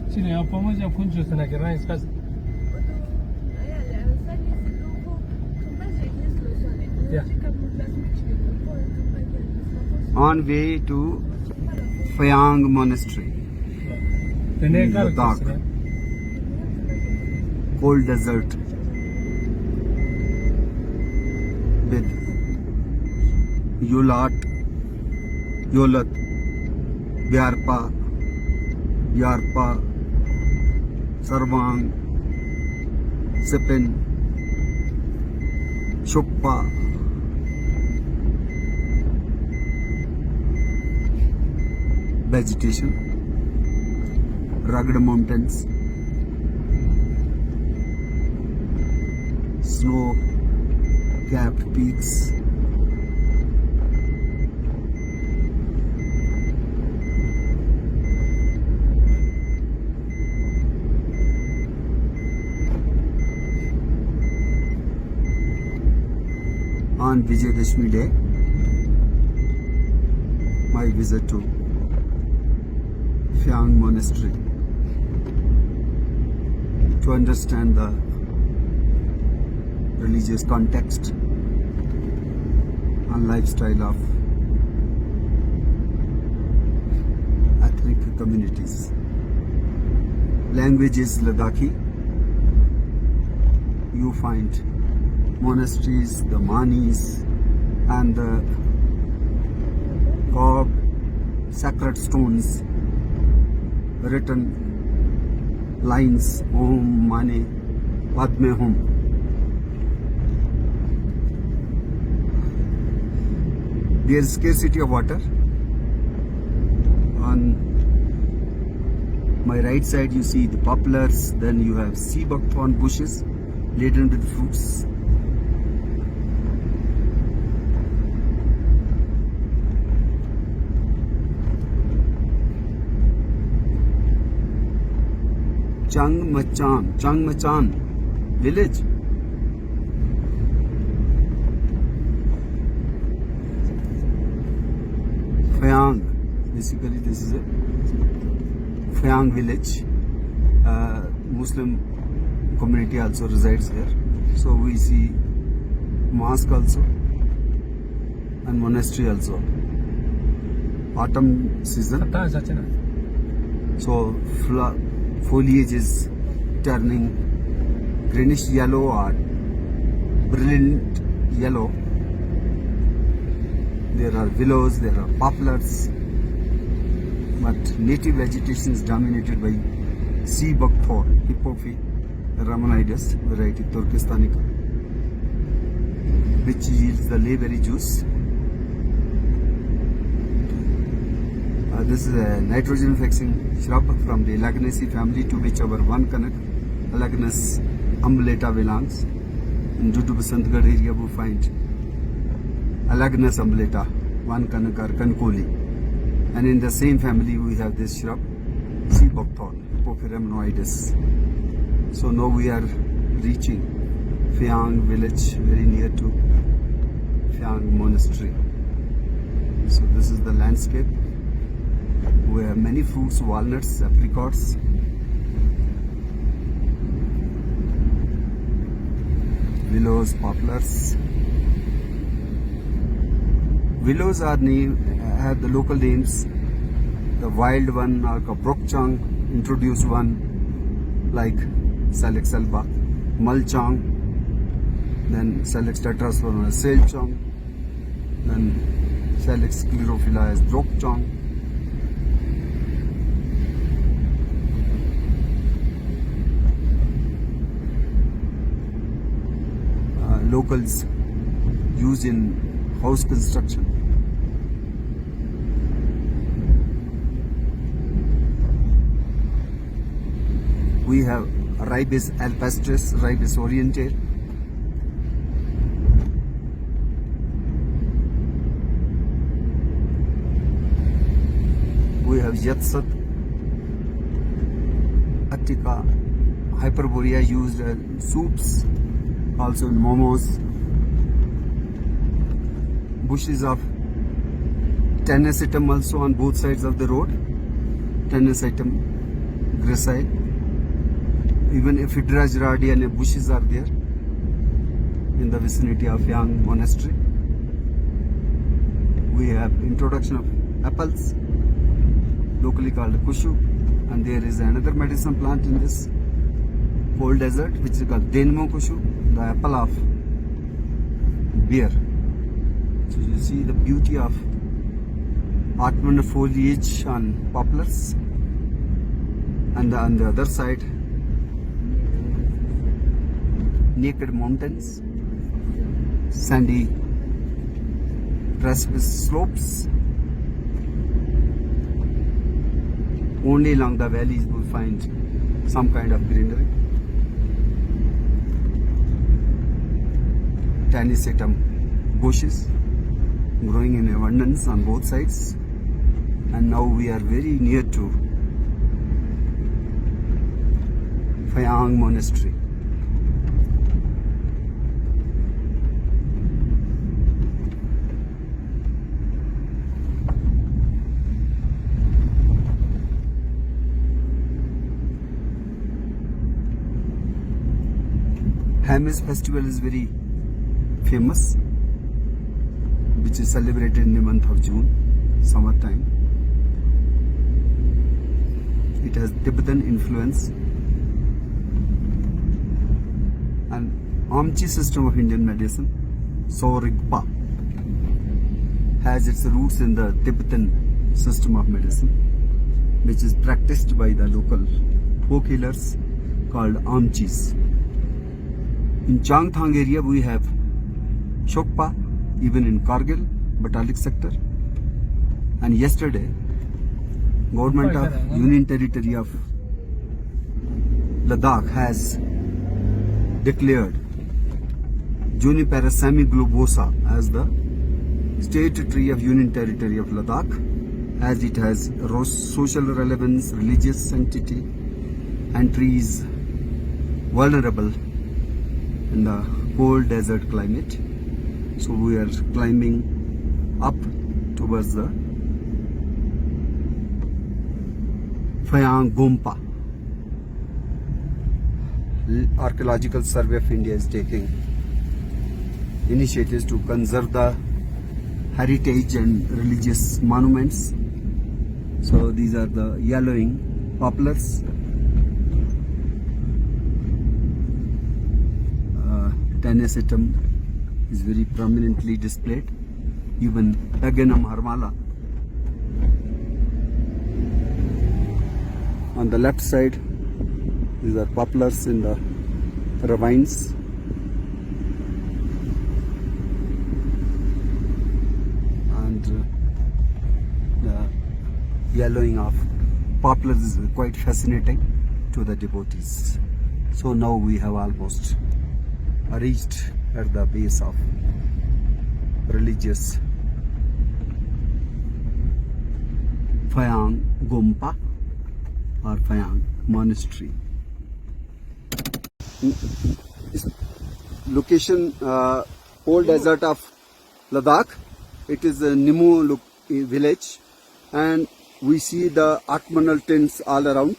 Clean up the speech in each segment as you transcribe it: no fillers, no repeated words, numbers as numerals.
Cine yapamaz ya kuncu sana que rais kas. Yeah. On way to Phayang Monastery, Ne Ladakh, cold desert with Yolat, Vyarpa, Yarpa, Sarvang, Sipin, Shuppa, vegetation, rugged mountains, snow-capped peaks, on Vidyarthi day, my visit to Phayang Monastery to understand the religious context and lifestyle of ethnic communities. Language is Ladakhi. You find monasteries, the manis, and the carved sacred stones, written lines, Om Mane Padme Hum. There is scarcity of water. On my right side you see the poplars, then you have sea buckthorn bushes laden with fruits. Changmachan village. Phayang, basically this is a Phayang village. Muslim community also resides here. So we see mosque also and monastery also. Autumn season. So foliage is turning greenish yellow or brilliant yellow. There are willows, there are poplars, but native vegetation is dominated by sea buckthorn, Hippophae ramanoides variety turkistanica, which yields the layberry juice. This is a nitrogen fixing shrub from the Alagnaceae family, to which our one kanak, Alagnus umbellata, belongs. In due to Basantgarh area we find Alagnus umbellata, one kanak or kankoli. And in the same family we have this shrub, sea buckthorn, Hippophae ramanoides. So now we are reaching Phayang village, very near to Phayang monastery. So this is the landscape. We have many fruits, walnuts, apricots, willows, poplars. Willows are have the local names. The wild one are Brokchang, introduced one like Salix alba, Malchang, then Salix tetrasperma as Selchang, then Salix sclerophylla as Brokchang. Locals use in house construction. We have Ribes alpestris, Ribes orientate. We have Yatsat, Attica, Hyperborea used in soups, also in momos. Bushes of Tenesitum also on both sides of the road. Tenesitum gracile. Even Ephedra gerardiana bushes are there in the vicinity of Yang Monastery. We have introduction of apples, locally called kushu, and there is another medicine plant in this cold desert which is called Denmo kushu, the apple of bear. So you see the beauty of autumnal foliage on poplars, and on the other side naked mountains, sandy precipice slopes. Only along the valleys we find some kind of greenery. Tanicetum bushes growing in abundance on both sides, and now we are very near to Phayang Monastery. Hamis festival is very famous, which is celebrated in the month of June, summertime. It has Tibetan influence, and Amchi system of Indian medicine, Sorigpa, has its roots in the Tibetan system of medicine, which is practiced by the local folk healers called Amchis. In Changthang area we have Shokpa, even in Kargil, Batalik sector. And yesterday, government of Union Territory of Ladakh has declared Juniper semiglobosa as the state tree of Union Territory of Ladakh, as it has social relevance, religious sanctity, and tree is vulnerable in the cold desert climate. So we are climbing up towards the Phayang Gompa. Archaeological Survey of India is taking initiatives to conserve the heritage and religious monuments. So these are the yellowing poplars. Tanicetum is very prominently displayed. Even Paganum harmala. On the left side, these are poplars in the ravines. And the yellowing of poplars is quite fascinating to the devotees. So now we have almost reached at the base of religious Phayang Gompa or Phayang Monastery. Location, cold desert of Ladakh. It is a Nimu village, and we see the autumnal tints all around,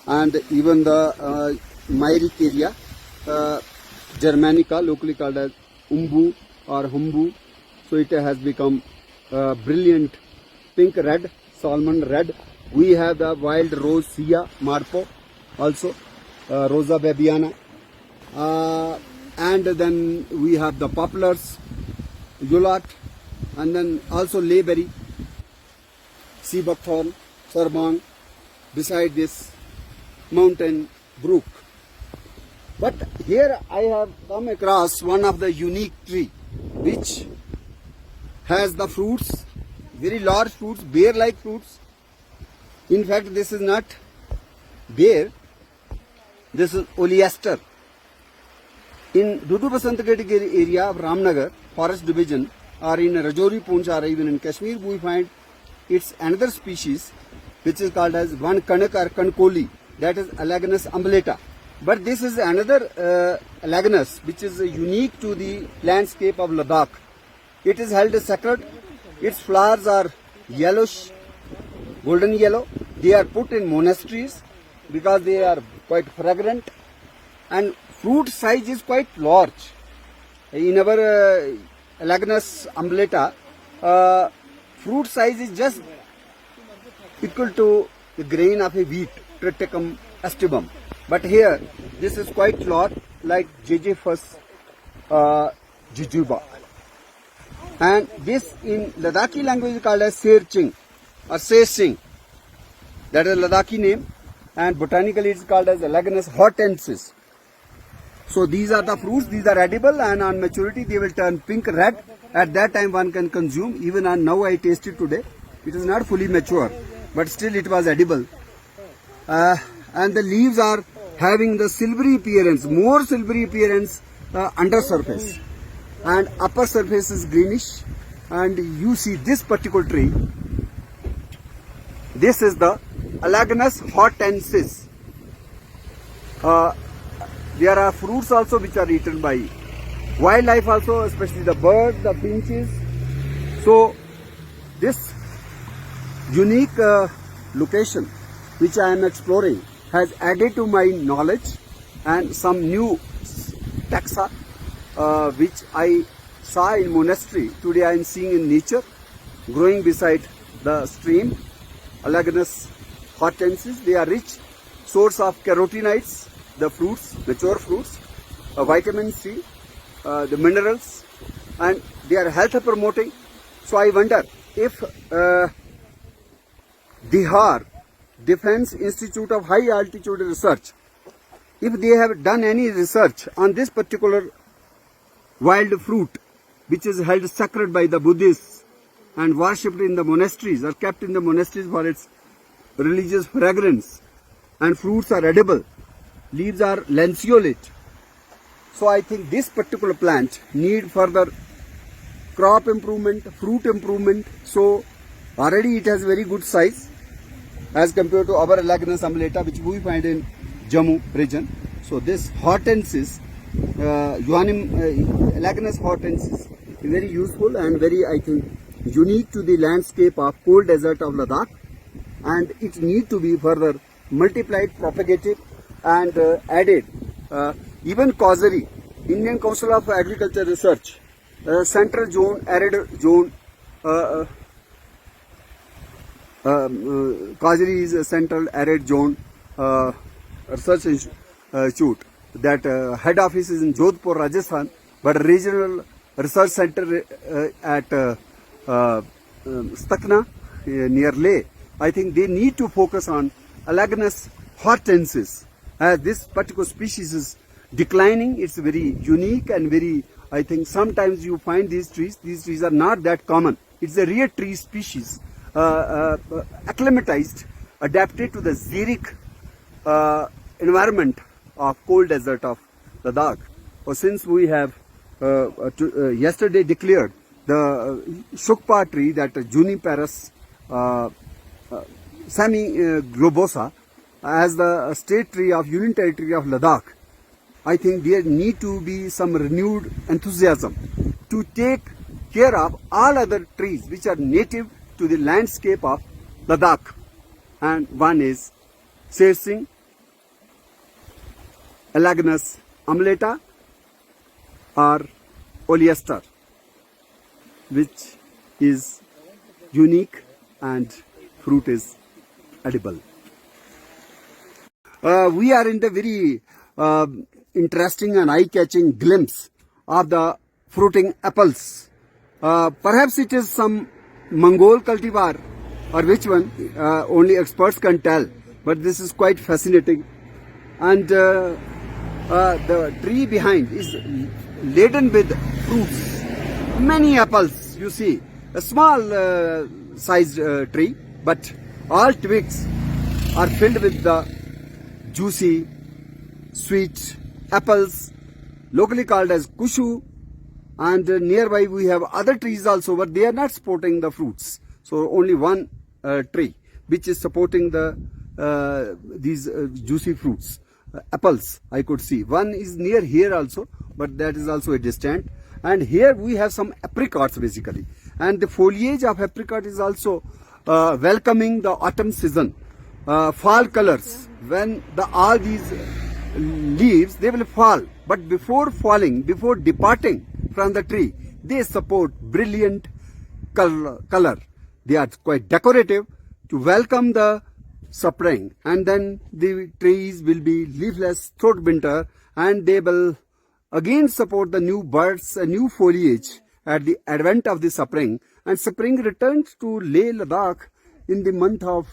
and even the myric area, Germanica, locally called as Umbu or Humbu. So it has become brilliant pink red, salmon red. We have the wild rose Sia Marpo, also Rosa babiana, and then we have the poplars, Yulat, and then also Layberry, sea buckthorn, Sarbang, beside this mountain brook. But here I have come across one of the unique tree which has the fruits, very large fruits, bear-like fruits. In fact, this is not bear, this is oleaster. In Dudu Basantgad area of Ramnagar, Forest Division, or in Rajouri Poonch, or even in Kashmir, we find it's another species which is called as one kanak or kankoli, that is Alagnus umbellata. But this is another Alagnus which is unique to the landscape of Ladakh. It is held sacred. Its flowers are yellowish, golden yellow. They are put in monasteries. because they are quite fragrant, and fruit size is quite large. In our Elagnus umbellata, fruit size is just equal to the grain of a wheat, Triticum estivum. But here, this is quite large, like Jejefus jujuba. And this in Ladakhi language is called as Serching or Sesing. That is a Ladakhi name, and botanically it is called as Elagnus hortensis. So these are the fruits, these are edible, and on maturity they will turn pink red. At that time one can consume. Even now I tasted today. It is not fully mature, but still it was edible. And the leaves are having the silvery appearance, more silvery appearance under surface. And upper surface is greenish. And you see this particular tree. This is the Elagnus hortensis. There are fruits also which are eaten by wildlife also, especially the birds, the finches. So this unique location which I am exploring has added to my knowledge and some new taxa which I saw in monastery. Today I am seeing in nature, growing beside the stream. Elagnus hortensis, they are rich source of carotenoids, the fruits, mature fruits, vitamin C, the minerals, and they are health promoting. So I wonder if Bihar Defense Institute of High Altitude Research, if they have done any research on this particular wild fruit which is held sacred by the Buddhists and worshipped in the monasteries or kept in the monasteries for its religious fragrance, and fruits are edible, leaves are lanceolate. So I think this particular plant need further crop improvement, fruit improvement. So already it has very good size as compared to our Elagnus umbellata which we find in Jammu region. So this hortensis, Elagnus hortensis is very useful and very, I think, unique to the landscape of cold desert of Ladakh, and it need to be further multiplied, propagated, and added. Even causerie, Indian Council of Agriculture Research, Central Zone, Arid Zone, causerie is a Central Arid Zone Research Institute. That head office is in Jodhpur, Rajasthan, but regional research center at Stakna near Leh. I think they need to focus on Elagnus hortensis. As this particular species is declining, it's very unique and very, I think sometimes you find these trees are not that common. It's a rare tree species, acclimatized, adapted to the xeric environment of cold desert of Ladakh. Since we have yesterday declared the Shukpa tree, that Juniperus semi-globosa, as the state tree of Union Territory of Ladakh, I think there need to be some renewed enthusiasm to take care of all other trees which are native to the landscape of Ladakh. And one is Sersing, Elagnus umbellata, or Oleaster, which is unique and fruit is edible. We are in the very interesting and eye-catching glimpse of the fruiting apples. Perhaps it is some Mongol cultivar or which one, only experts can tell, but this is quite fascinating. And the tree behind is laden with fruits, many apples. You see, a small sized tree, but all twigs are filled with the juicy, sweet apples, locally called as kushu. And nearby we have other trees also, but they are not supporting the fruits. So only one tree which is supporting the these juicy fruits, apples I could see. One is near here also, but that is also a distant. And here we have some apricots basically. And the foliage of apricot is also welcoming the autumn season. fall colors. When all these leaves, they will fall. But before falling, before departing from the tree, they support brilliant color. They are quite decorative to welcome the spring, and then the trees will be leafless throughout winter, and they will again support the new birds and new foliage at the advent of the spring. And spring returns to Leh Ladakh in the month of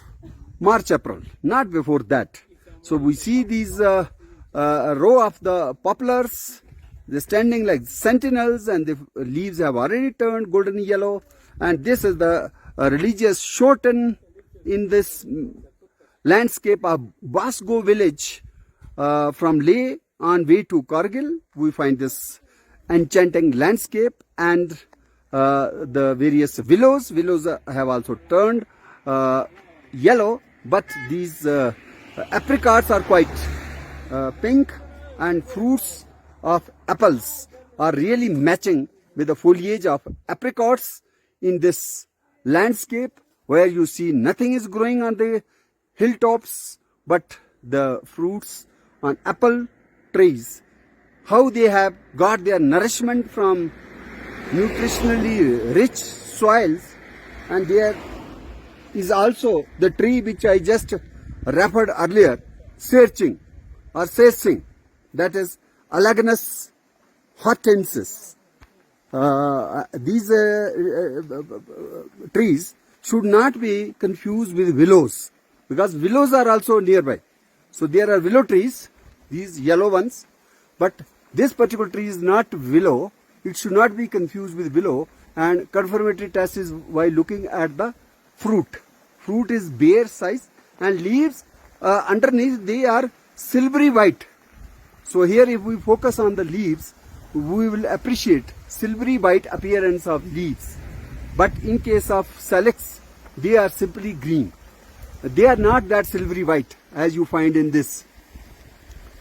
March, April, not before that. So we see these row of the poplars, they're standing like sentinels, and the leaves have already turned golden yellow. And this is the religious shorten in this landscape of Basgo village. From Leh on way to Kargil, we find this enchanting landscape, and the various willows. Willows have also turned yellow, but these apricots are quite pink, and fruits of apples are really matching with the foliage of apricots in this landscape, where you see nothing is growing on the hilltops but the fruits on apple trees. How they have got their nourishment from nutritionally rich soils. And there is also the tree which I just referred earlier, searching or sacing, that is Alagnus hortensis. These trees should not be confused with willows, because willows are also nearby. So there are willow trees, these yellow ones, but this particular tree is not willow. It should not be confused with willow. And confirmatory test is while looking at the fruit. Fruit is bare size, and leaves underneath, they are silvery white. So here if we focus on the leaves, we will appreciate silvery white appearance of leaves. But in case of salix, they are simply green. They are not that silvery white as you find in this.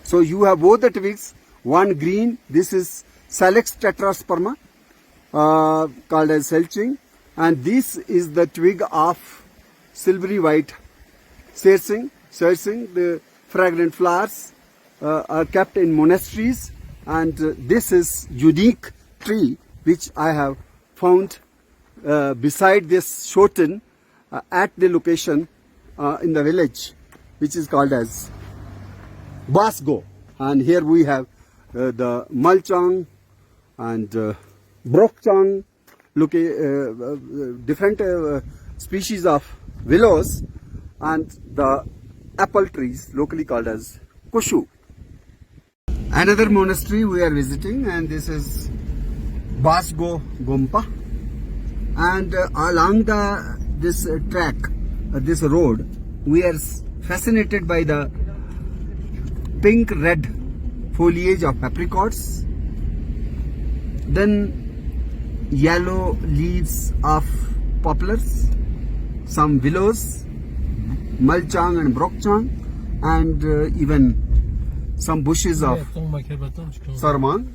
So you have both the twigs, one green, this is Salix tetrasperma, called as selching, and this is the twig of silvery white searching. The fragrant flowers are kept in monasteries, and this is unique tree which I have found beside this shoten at the location in the village, which is called as Basgo. And here we have the Malchang and Brokchang, different species of willows, and the apple trees locally called as Kushu. Another monastery we are visiting, and this is Basgo Gompa. And along this track, this road, we are fascinated by the pink-red foliage of apricots, then yellow leaves of poplars, some willows, Malchang and Brokchang, and even some bushes of Sharma,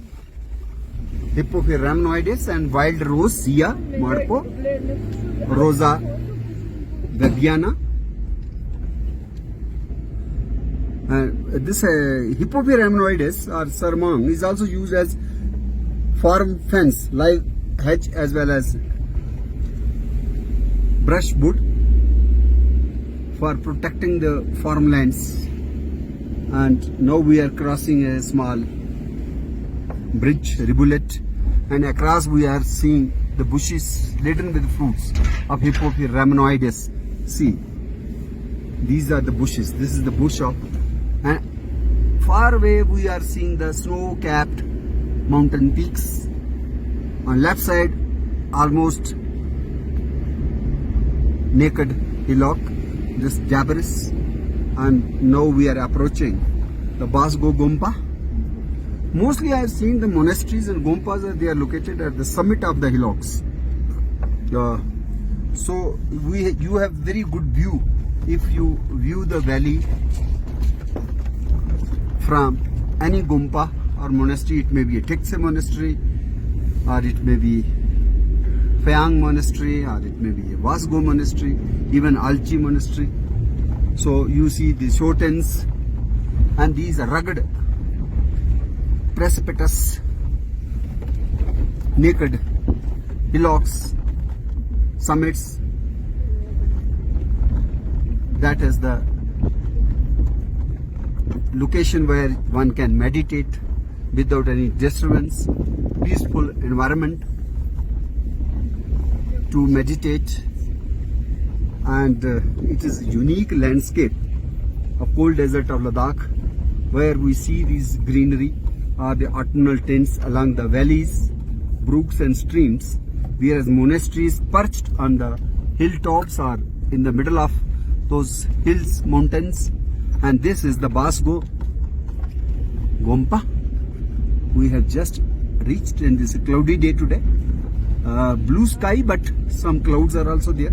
Hippophae rhamnoides, and wild rose, Zia, Marpo, Rosa, Vidyarthi. This Hippophae rhamnoides or Sharma is also used as farm fence, like hedge as well as brushwood for protecting the farmlands. And now we are crossing a small bridge, rivulet, and across we are seeing the bushes laden with fruits of Hippophae rhamnoides. See, these are the bushes. This is the bush of, and far away we are seeing the snow-capped mountain peaks. On left side, almost naked hillock, just Jabaris. And now we are approaching the Basgo Gompa. Mostly I have seen the monasteries and Gompas, they are located at the summit of the hillocks. So you have very good view if you view the valley from any Gompa or monastery. It may be a Tekse monastery, or it may be Phayang monastery, or it may be a Vasgo monastery, even Alchi monastery. So you see the shortens and these rugged, precipitous, naked hillocks, summits. That is the location where one can meditate without any disturbance, peaceful environment to meditate, and it is a unique landscape of cold desert of Ladakh, where we see these greenery are the autumnal tints along the valleys, brooks and streams, whereas monasteries perched on the hilltops are in the middle of those hills, mountains. And this is the Basgo Gompa. We have just reached, and this is a cloudy day today. Blue sky, but some clouds are also there.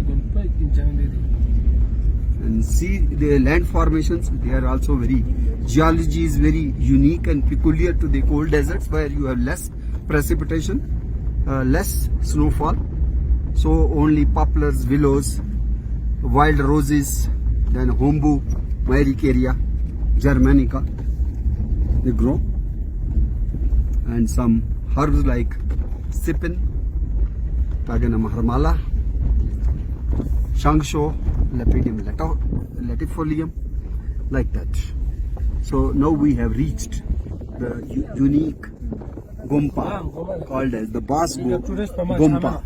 And see the land formations, they are also very, geology is very unique and peculiar to the cold deserts, where you have less precipitation, less snowfall. So only poplars, willows, wild roses, then hombu, Myricaria, Germanica, they grow, and some herbs like sipin, Paganum harmala, shangsho, Lepidum latifolium, like that. So now we have reached the unique Gompa called as the Basgo Gompa.